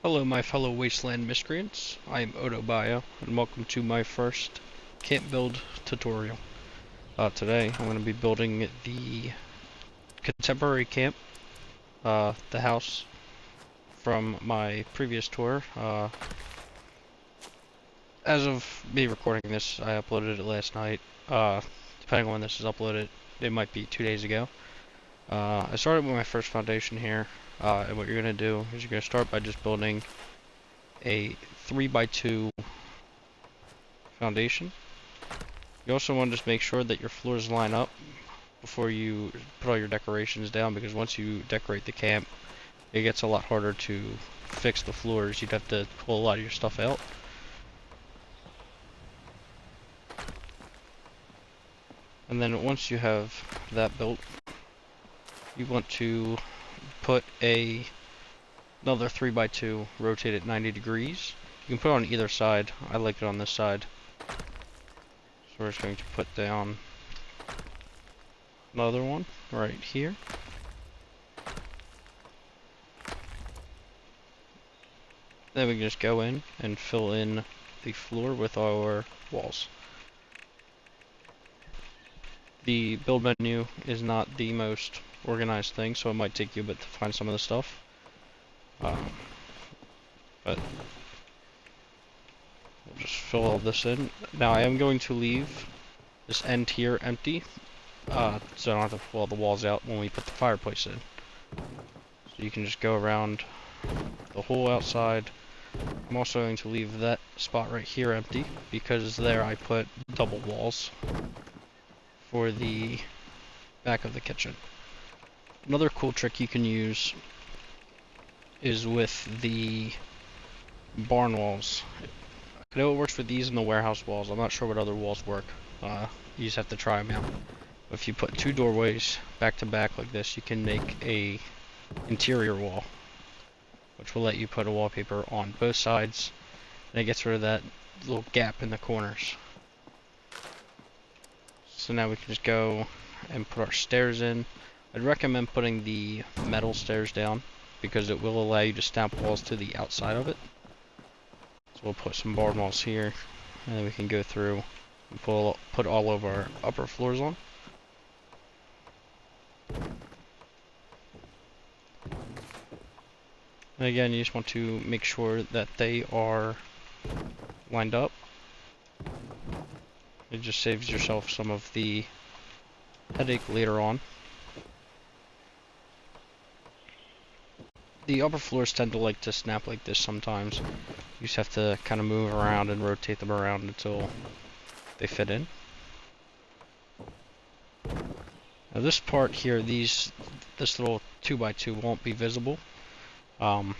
Hello, my fellow wasteland miscreants. I am Otobio, and welcome to my first camp build tutorial. Today, I'm going to be building the contemporary camp, the house from my previous tour. As of me recording this, I uploaded it last night. Depending on when this is uploaded, it might be 2 days ago. I started with my first foundation here, and what you're going to do is you're going to start by just building a 3x2 foundation. You also want to just make sure that your floors line up before you put all your decorations down, because once you decorate the camp, it gets a lot harder to fix the floors. You'd have to pull a lot of your stuff out. And then once you have that built, you want to put another 3x2 rotated 90 degrees. You can put it on either side. I like it on this side. So we're just going to put down another one right here. Then we can just go in and fill in the floor with our walls. The build menu is not the most organized thing, so it might take you a bit to find some of the stuff. But we'll just fill all this in. Now I am going to leave this end here empty, so I don't have to pull all the walls out when we put the fireplace in. So you can just go around the whole outside. I'm also going to leave that spot right here empty, because there I put double walls for the back of the kitchen. Another cool trick you can use is with the barn walls. I know it works for these and the warehouse walls. I'm not sure what other walls work. You just have to try them out. If you put two doorways back to back like this, you can make a interior wall, which will let you put a wallpaper on both sides, and it gets rid of that little gap in the corners. So now we can just go and put our stairs in. I'd recommend putting the metal stairs down, because it will allow you to stamp walls to the outside of it. So we'll put some barn walls here, and then we can go through and put all of our upper floors on. And again, you just want to make sure that they are lined up. It just saves yourself some of the headache later on. The upper floors tend to like to snap like this sometimes. You just have to kind of move around and rotate them around until they fit in. Now this part here, this little 2x2 won't be visible. And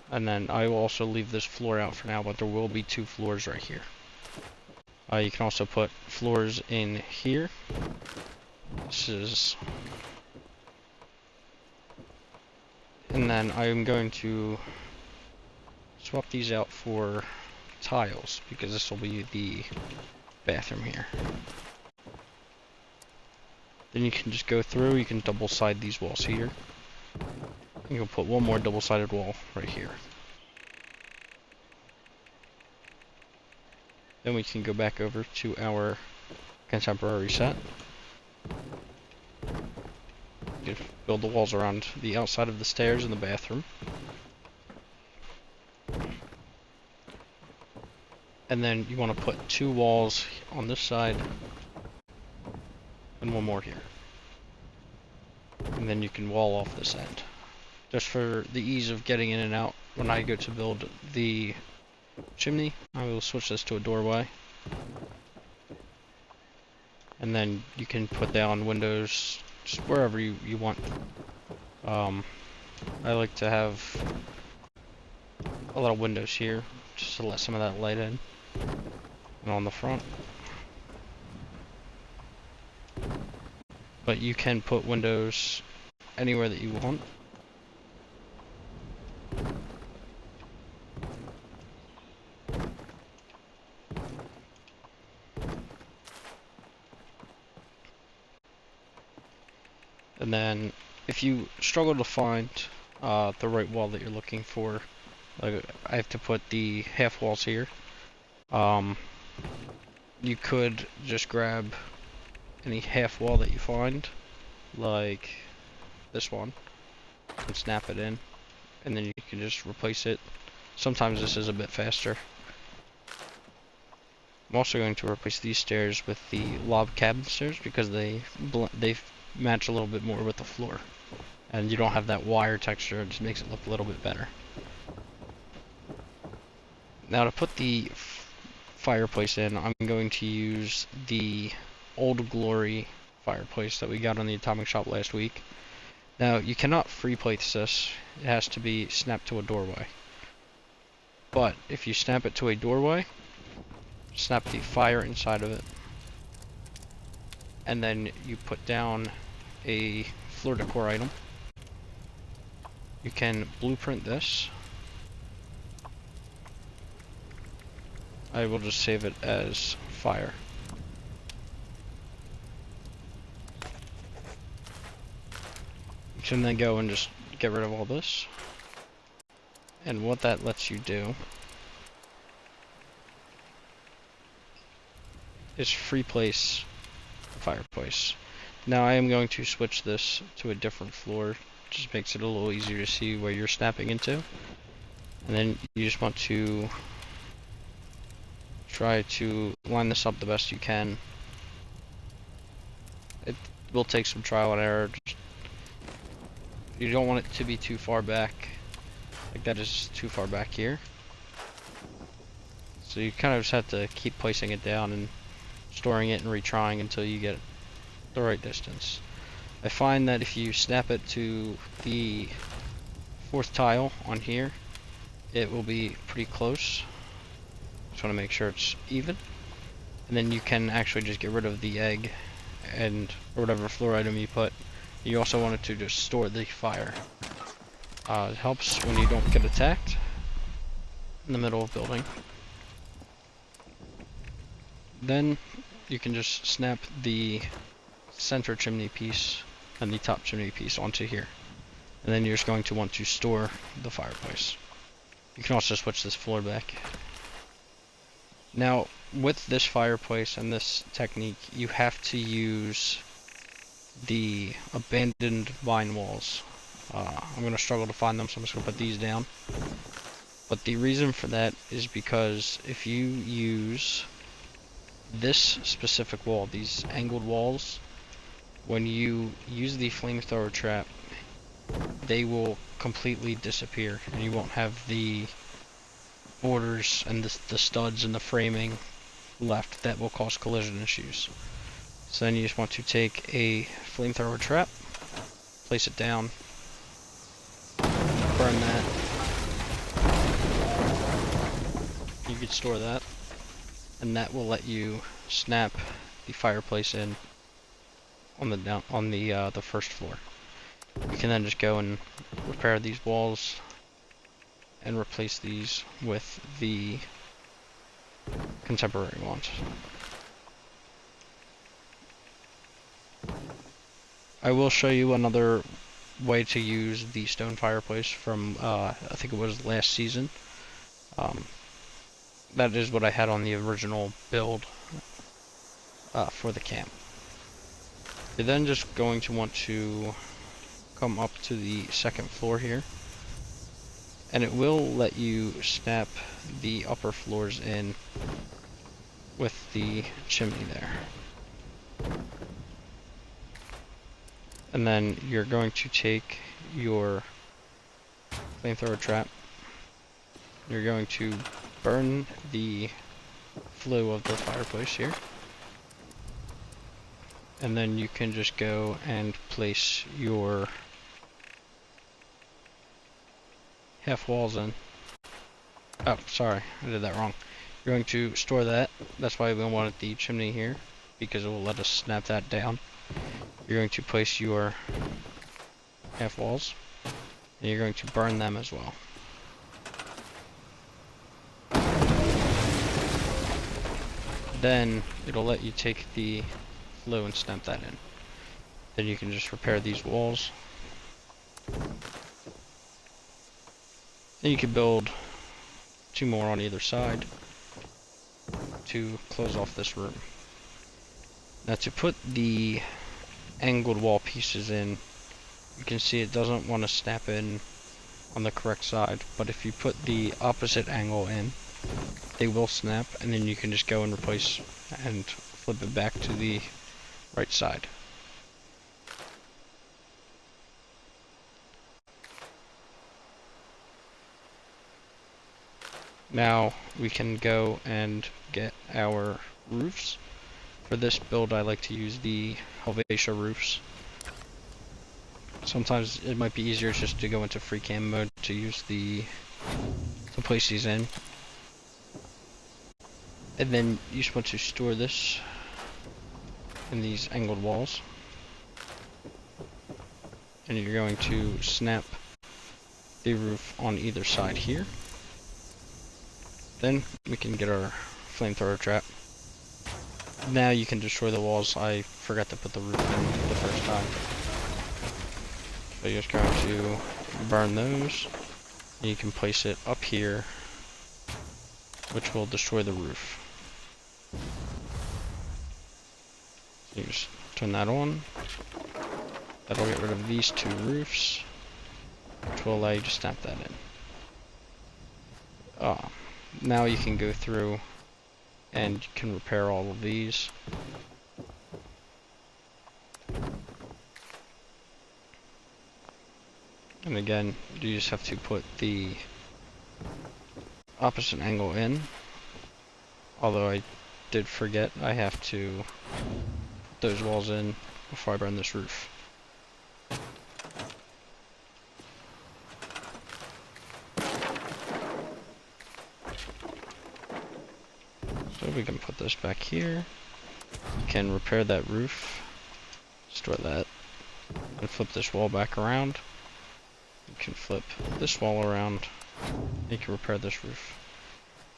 then I will also leave this floor out for now, but there will be two floors right here. You can also put floors in here. And then I'm going to swap these out for tiles, because this will be the bathroom here. Then you can just go through, you can double side these walls here. And you'll put one more double-sided wall right here. Then we can go back over to our contemporary set. You can build the walls around the outside of the stairs in the bathroom. And then you want to put two walls on this side and one more here. And then you can wall off this end. Just for the ease of getting in and out, when I go to build the chimney, I will switch this to a doorway. And then you can put down windows just wherever you want. I like to have a lot of windows here, just to let some of that light in. And on the front. But you can put windows anywhere that you want. And then if you struggle to find the right wall that you're looking for. Like, I have to put the half walls here. You could just grab any half wall that you find, like this one, and snap it in, and then you can just replace it. Sometimes this is a bit faster. I'm also going to replace these stairs with the log cabin stairs because they match a little bit more with the floor, and you don't have that wire texture. It just makes it look a little bit better. Now to put the fireplace in, I'm going to use the Old Glory fireplace that we got on the Atomic Shop last week. Now you cannot free place this. It has to be snapped to a doorway. But if you snap it to a doorway, snap the fire inside of it, and then you put down a floor decor item. You can blueprint this. I will just save it as fire. You can then go and just get rid of all this. And what that lets you do is free place the fireplace. Now I am going to switch this to a different floor. Just makes it a little easier to see where you're snapping into. And then you just want to try to line this up the best you can. It will take some trial and error. You don't want it to be too far back. Like that is too far back here. So you kind of just have to keep placing it down and storing it and retrying until you get the right distance. I find that if you snap it to the fourth tile on here, it will be pretty close. Just want to make sure it's even. And then you can actually just get rid of the egg and or whatever floor item you put. You also want it to just store the fire. It helps when you don't get attacked in the middle of building. Then you can just snap the center chimney piece and the top chimney piece onto here. And then you're just going to want to store the fireplace. You can also switch this floor back. Now, with this fireplace and this technique, you have to use the abandoned vine walls. I'm going to struggle to find them, so I'm just going to put these down. But the reason for that is because if you use this specific wall, these angled walls, when you use the flamethrower trap, they will completely disappear, and you won't have the borders and the studs and the framing left. That will cause collision issues. So then you just want to take a flamethrower trap, place it down, burn that. You could store that, and that will let you snap the fireplace in on the first floor. You can then just go and repair these walls and replace these with the contemporary ones. I will show you another way to use the stone fireplace from I think it was last season. That is what I had on the original build for the camp. You're then just going to want to come up to the second floor here, and it will let you snap the upper floors in with the chimney there. And then you're going to take your flamethrower trap, you're going to burn the flue of the fireplace here, and then you can just go and place your half walls in. Oh, sorry, I did that wrong. You're going to store that. That's why we wanted the chimney here, because it will let us snap that down. You're going to place your half walls, and you're going to burn them as well. Then it'll let you take the flue and snap that in. Then you can just repair these walls. Then you could build 2 more on either side to close off this room. Now to put the angled wall pieces in, you can see it doesn't want to snap in on the correct side, but if you put the opposite angle in, they will snap, and then you can just go and replace and flip it back to the right side. Now we can go and get our roofs. For this build, I like to use the Helvetia roofs. Sometimes it might be easier just to go into free cam mode to use to place these in. And then you just want to store this in these angled walls. And you're going to snap the roof on either side here. Then we can get our flamethrower trap. Now you can destroy the walls. I forgot to put the roof in the first time. So you're just going to burn those. And you can place it up here, which will destroy the roof. So you just turn that on. That'll get rid of these 2 roofs, which will allow you to snap that in. Now you can go through and you can repair all of these. And again, you just have to put the opposite angle in. Although I did forget, I have to put those walls in before I burn this roof. So we can put this back here. We can repair that roof, store that, and flip this wall back around. You can flip this wall around. You can repair this roof.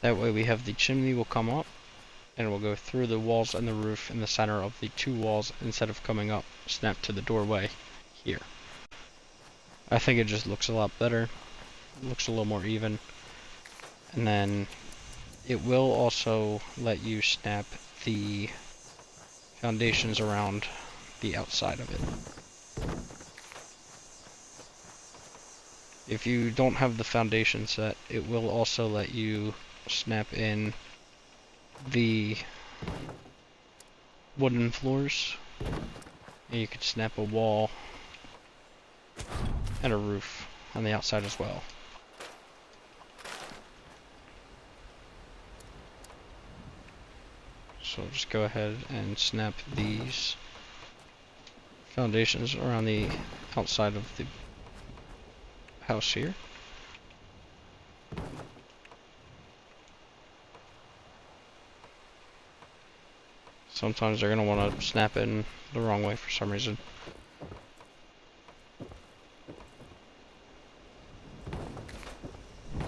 That way we have the chimney will come up and it will go through the walls and the roof in the center of the 2 walls instead of coming up snap to the doorway here. I think it just looks a lot better. It looks a little more even. And then it will also let you snap the foundations around the outside of it. If you don't have the foundation set, it will also let you snap in the wooden floors. And you could snap a wall and a roof on the outside as well. So just go ahead and snap these foundations around the outside of the house here. Sometimes they're going to want to snap in the wrong way for some reason.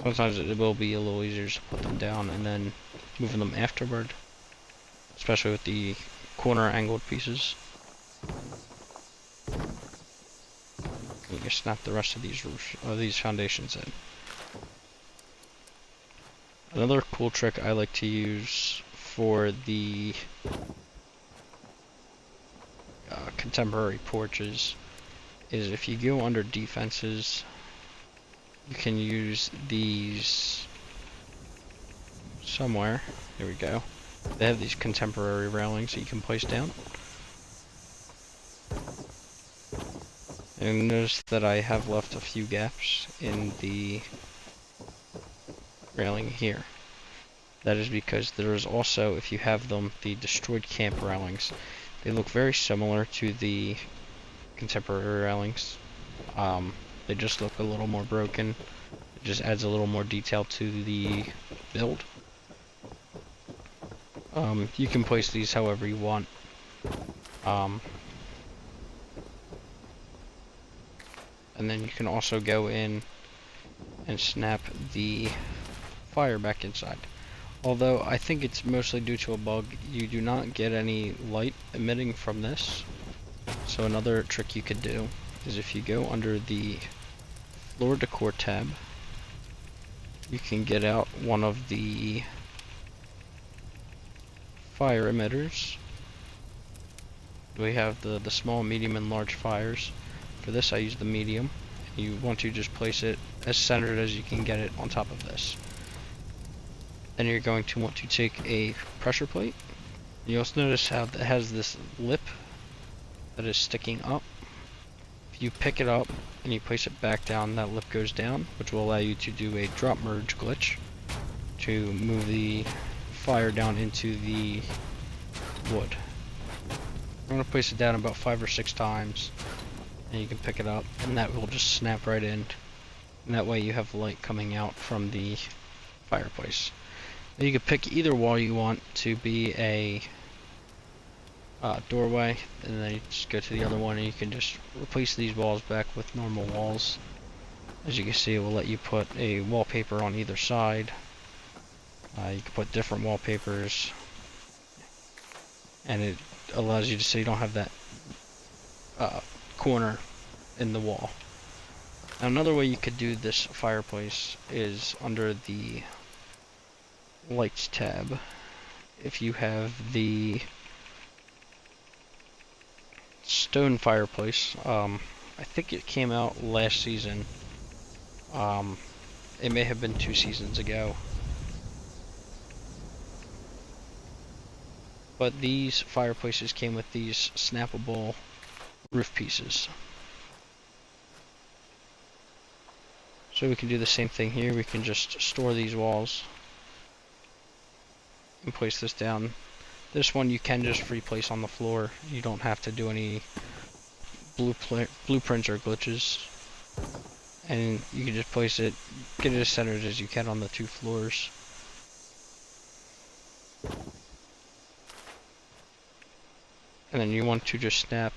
Sometimes it will be a little easier to put them down and then moving them afterward, especially with the corner angled pieces. You can snap the rest of these foundations in. Another cool trick I like to use for the contemporary porches is if you go under defenses, you can use these somewhere. Here we go. They have these contemporary railings that you can place down. And notice that I have left a few gaps in the railing here. That is because there is also, if you have them, the destroyed camp railings. They look very similar to the contemporary railings. They just look a little more broken. It just adds a little more detail to the build. You can place these however you want. And then you can also go in and snap the fire back inside. Although I think it's mostly due to a bug, you do not get any light emitting from this. So another trick you could do is if you go under the floor decor tab you can get out one of the fire emitters. We have the small, medium, and large fires. For this I use the medium. You want to just place it as centered as you can get it on top of this. Then you're going to want to take a pressure plate. You also notice how it has this lip that is sticking up. If you pick it up and you place it back down, that lip goes down, which will allow you to do a drop merge glitch to move the fire down into the wood. I'm going to place it down about 5 or 6 times, and you can pick it up, and that will just snap right in, and that way you have light coming out from the fireplace. Now you can pick either wall you want to be a doorway, and then you just go to the other one and you can just replace these walls back with normal walls. As you can see, it will let you put a wallpaper on either side. You can put different wallpapers, and it allows you to so you don't have that corner in the wall. Now, another way you could do this fireplace is under the lights tab. If you have the stone fireplace, I think it came out last season. It may have been 2 seasons ago. But these fireplaces came with these snappable roof pieces. So we can do the same thing here. We can just store these walls and place this down. This one you can just free place on the floor. You don't have to do any blueprints or glitches. And you can just place it, get it as centered as you can on the 2 floors. And then you want to just snap.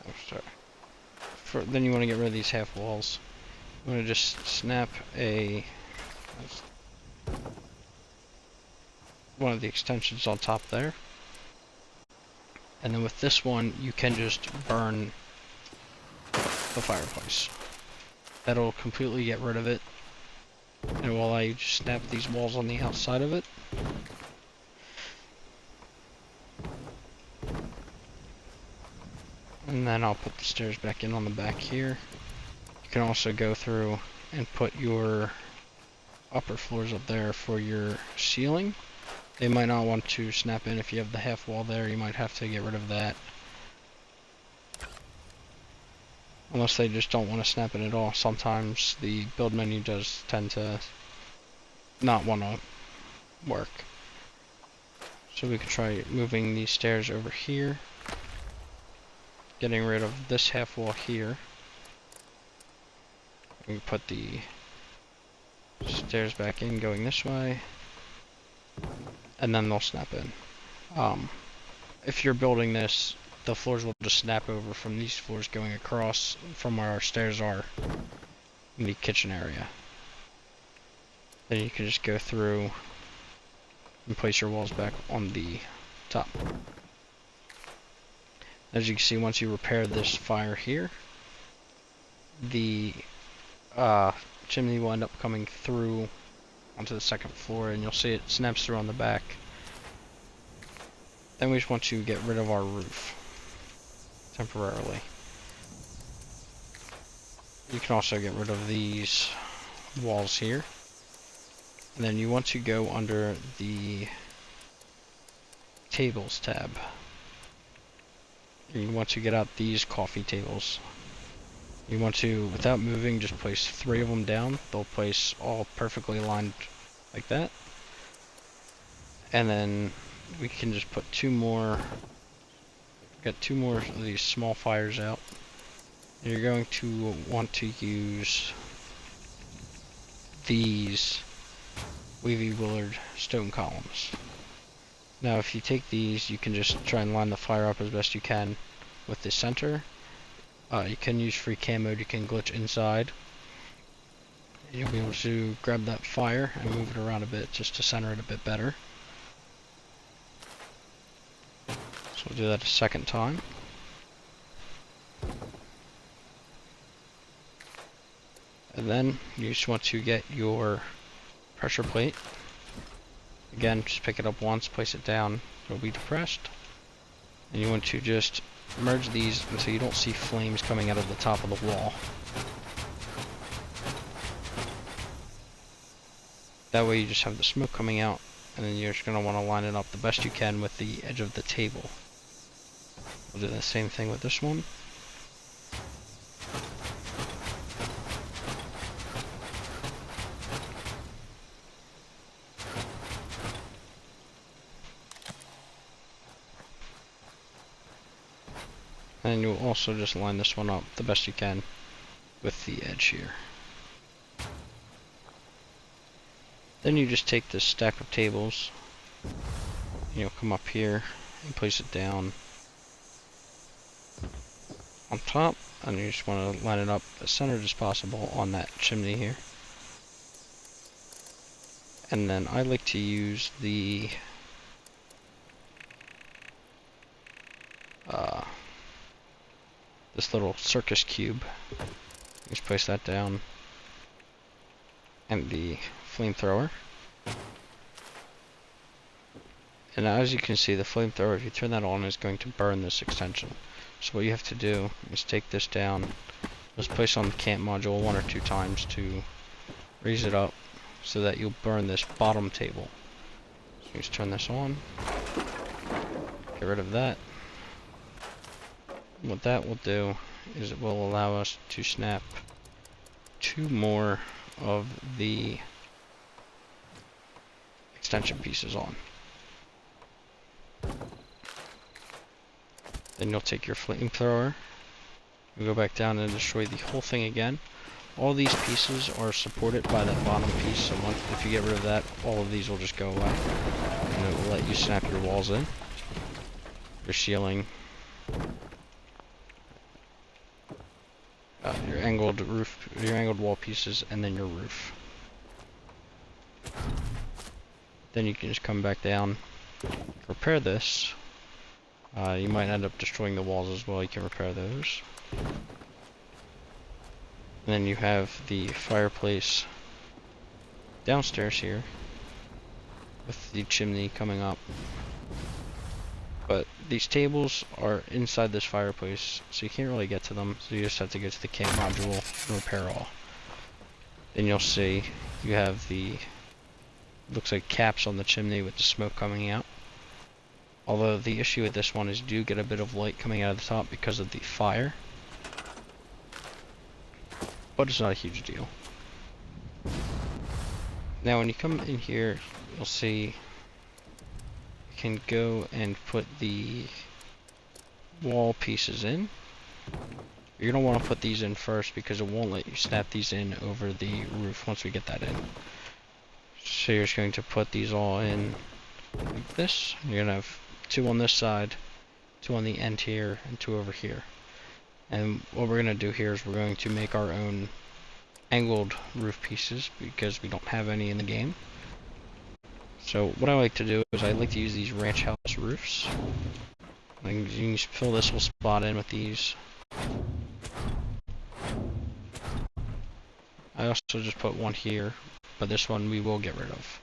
Oh, sorry. Then you want to get rid of these half walls. You want to just snap one of the extensions on top there. And then with this one, you can just burn the fireplace. That'll completely get rid of it. And will allow you to snap these walls on the outside of it. And then I'll put the stairs back in on the back here. You can also go through and put your upper floors up there for your ceiling. They might not want to snap in if you have the half wall there. You might have to get rid of that. Unless they just don't want to snap it at all. Sometimes the build menu does tend to not want to work. So we could try moving these stairs over here. Getting rid of this half wall here. We put the stairs back in going this way. And then they'll snap in. If you're building this, the floors will just snap over from these floors going across from where our stairs are in the kitchen area. Then you can just go through and place your walls back on the top. As you can see, once you repair this fire here, the chimney will end up coming through onto the 2nd floor, and you'll see it snaps through on the back. Then we just want to get rid of our roof temporarily. You can also get rid of these walls here. And then you want to go under the tables tab. You want to get out these coffee tables. You want to, without moving, just place 3 of them down. They'll place all perfectly aligned like that. And then we can just put 2 more, get 2 more of these small fires out. You're going to want to use these Weavy Willard stone columns. Now if you take these, you can just try and line the fire up as best you can with the center. You can use free cam mode, you can glitch inside. You'll be able to grab that fire and move it around a bit just to center it a bit better. So we'll do that a 2nd time. And then you just want to get your pressure plate. Again, just pick it up once, place it down, it'll be depressed. And you want to just merge these until you don't see flames coming out of the top of the wall. That way you just have the smoke coming out, and then you're just going to want to line it up the best you can with the edge of the table. We'll do the same thing with this one. And you'll also just line this one up the best you can with the edge here. Then you just take this stack of tables, you'll come up here and place it down on top, and you just want to line it up as centered as possible on that chimney here. And then I like to use the this little circus cube. Just place that down, and the flamethrower. And as you can see, the flamethrower, if you turn that on, is going to burn this extension. So what you have to do is take this down, just place on the C.A.M.P module 1 or 2 times to raise it up so that you'll burn this bottom table. So you just turn this on, get rid of that. What that will do is it will allow us to snap 2 more of the extension pieces on. Then you'll take your flamethrower, you go back down and destroy the whole thing again. All these pieces are supported by that bottom piece, so if you get rid of that, all of these will just go away. And it will let you snap your walls in, your ceiling, your angled roof, your angled wall pieces, and then your roof. Then you can just come back down, repair this. You might end up destroying the walls as well. You can repair those. And then you have the fireplace downstairs here with the chimney coming up. But these tables are inside this fireplace, so you can't really get to them. So you just have to go to the C.A.M.P module and repair all. Then you'll see you have the, looks like caps on the chimney with the smoke coming out. Although the issue with this one is you do get a bit of light coming out of the top because of the fire. But it's not a huge deal. Now when you come in here, you'll see you can go and put the wall pieces in. You're going to want to put these in first because it won't let you snap these in over the roof once we get that in. So you're just going to put these all in like this. You're going to have 2 on this side, 2 on the end here, and 2 over here. And what we're going to do here is we're going to make our own angled roof pieces because we don't have any in the game. So what I like to do is I like to use these ranch house roofs. You can just fill this whole spot in with these. I also just put one here, but this one we will get rid of.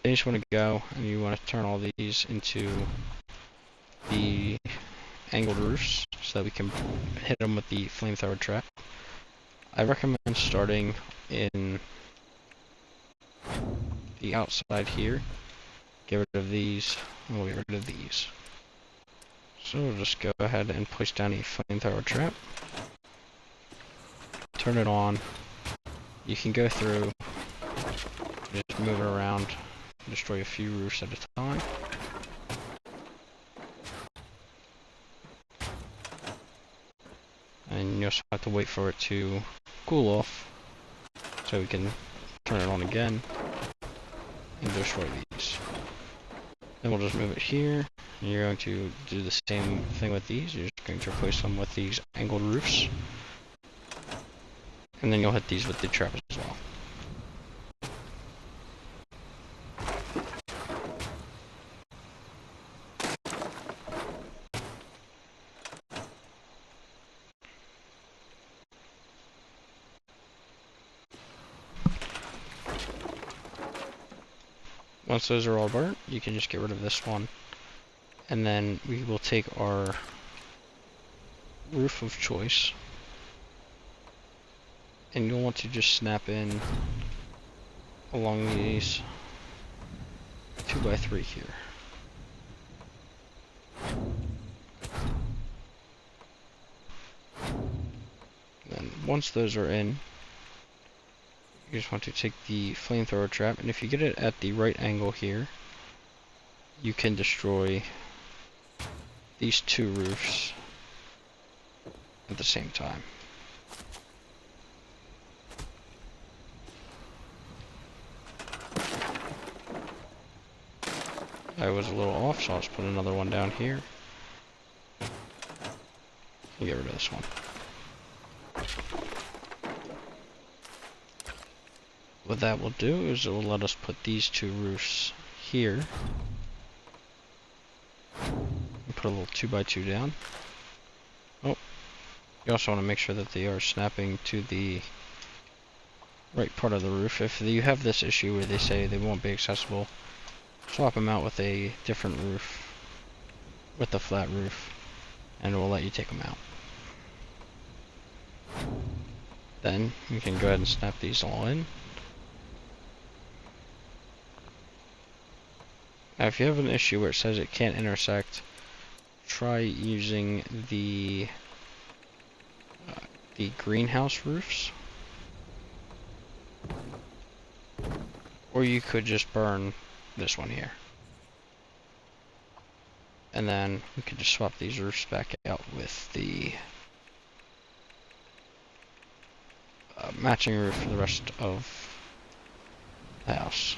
Then you just want to go and you want to turn all these into the angled roofs so that we can hit them with the flamethrower trap. I recommend starting in the outside here. Get rid of these, and we'll get rid of these. So we'll just go ahead and place down a flamethrower trap. Turn it on. You can go through, just move it around, destroy a few roofs at a time. And you also have to wait for it to cool off so we can turn it on again and destroy these. Then we'll just move it here. And you're going to do the same thing with these. You're just going to replace them with these angled roofs. And then you'll hit these with the trap as well. Once those are all burnt, you can just get rid of this one. And then we will take our roof of choice, and you'll want to just snap in along these 2x3 here. Then once those are in, you just want to take the flamethrower trap, and if you get it at the right angle here, you can destroy these two roofs at the same time. I was a little off, so I'll just put another one down here. And get rid of this one. What that will do is it will let us put these two roofs here. And put a little 2x2 down. Oh, you also want to make sure that they are snapping to the right part of the roof. If you have this issue where they say they won't be accessible, swap them out with a different roof, with a flat roof, and it will let you take them out. Then you can go ahead and snap these all in. Now if you have an issue where it says it can't intersect, try using the greenhouse roofs, or you could just burn this one here, and then we could just swap these roofs back out with the matching roof for the rest of the house.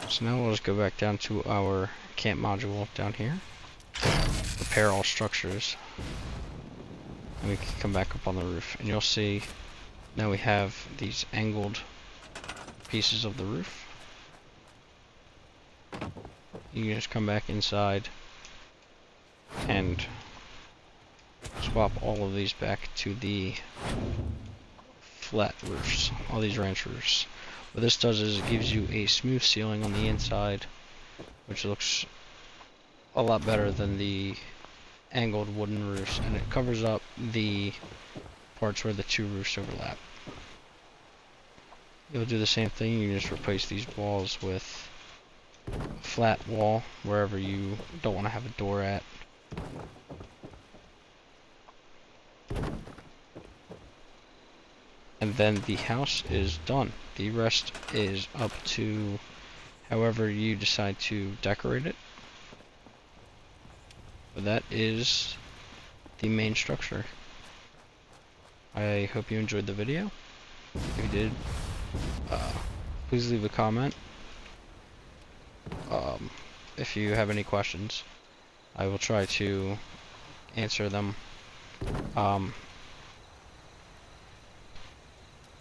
So now we'll just go back down to our C.A.M.P module down here, repair all structures, and we can come back up on the roof, and you'll see now we have these angled pieces of the roof. You can just come back inside and swap all of these back to the flat roofs, all these ranch roofs. What this does is it gives you a smooth ceiling on the inside, which looks a lot better than the angled wooden roofs, and it covers up the parts where the two roofs overlap. You'll do the same thing. You just replace these walls with a flat wall wherever you don't want to have a door at. And then the house is done. The rest is up to however you decide to decorate it. But that is the main structure. I hope you enjoyed the video. If you did, please leave a comment. If you have any questions, I will try to answer them.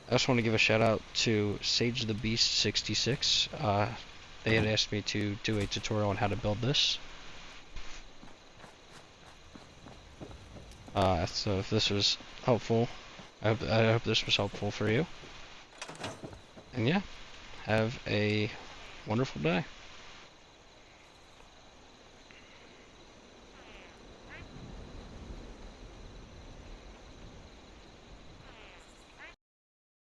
I just want to give a shout out to Sage the Beast 66. They had asked me to do a tutorial on how to build this. So if this was helpful, I hope this was helpful for you. And yeah, have a wonderful day.